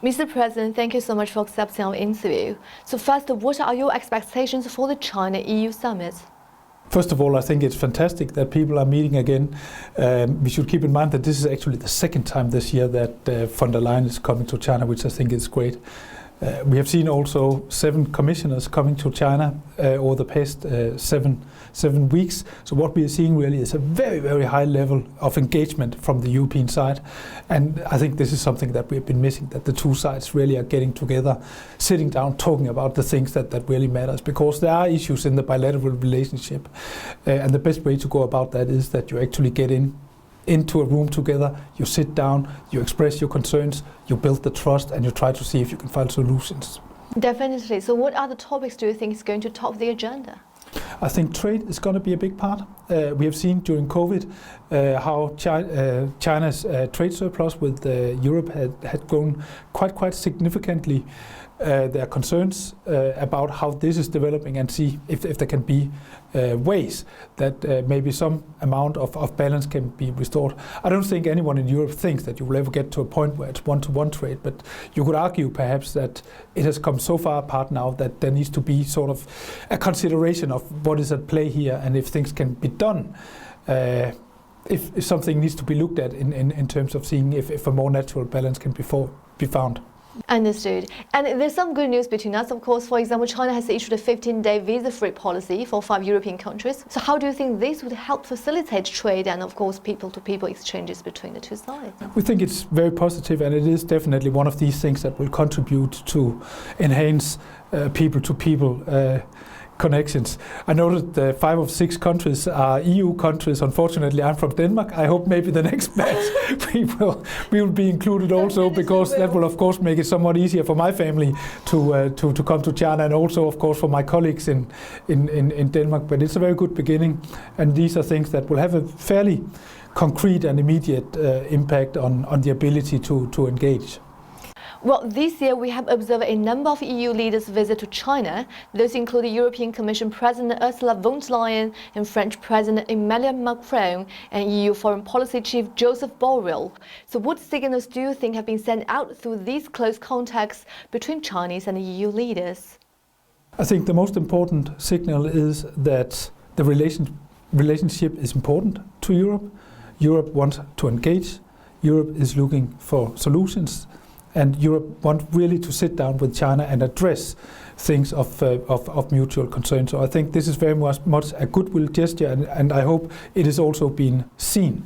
Mr. President, thank you so much for accepting our interview. So first, what are your expectations for the China-EU summit? First of all, I think it's fantastic that people are meeting again. We should keep in mind that this is actually the second time this year that von der Leyen is coming to China, which I think is great. We have seen also 7 commissioners coming to China over the past 7 weeks. So what we are seeing really is a very, very high level of engagement from the European side. And I think this is something that we've been missing, that the two sides really are getting together, sitting down, talking about the things that really matters, because there are issues in the bilateral relationship. And the best way to go about that is that you actually get into a room together, you sit down, you express your concerns, you build the trust, and you try to see if you can find solutions. Definitely. So what other topics do you think is going to top the agenda? I think trade is going to be a big part. We have seen during COVID how China's trade surplus with Europe had grown quite significantly. There are concerns about how this is developing, and see if there can be ways that maybe some amount of balance can be restored. I don't think anyone in Europe thinks that you will ever get to a point where it's one-to-one trade, but you could argue perhaps that it has come so far apart now that there needs to be sort of a consideration of what is at play here, and if things can be done. If something needs to be looked at in terms of seeing if a more natural balance can be found. Understood. And there's some good news between us, of course. For example, China has issued a 15-day visa-free policy for 5 European countries. So how do you think this would help facilitate trade and, of course, people-to-people exchanges between the two sides? We think it's very positive, and it is definitely one of these things that will contribute to enhance people-to-people connections. I know that 5 of 6 countries are EU countries. Unfortunately, I'm from Denmark. I hope maybe the next batch we will be included also, because that will of course make it somewhat easier for my family to come to China, and also of course for my colleagues in Denmark. But it's a very good beginning, and these are things that will have a fairly concrete and immediate impact on the ability to engage. Well, this year we have observed a number of EU leaders visit to China. Those include European Commission President Ursula von der Leyen and French President Emmanuel Macron and EU Foreign Policy Chief Joseph Borrell. So what signals do you think have been sent out through these close contacts between Chinese and EU leaders? I think the most important signal is that the relationship is important to Europe. Europe wants to engage. Europe is looking for solutions. And Europe wants really to sit down with China and address things of mutual concern. So I think this is very much a goodwill gesture, and I hope it is also being seen.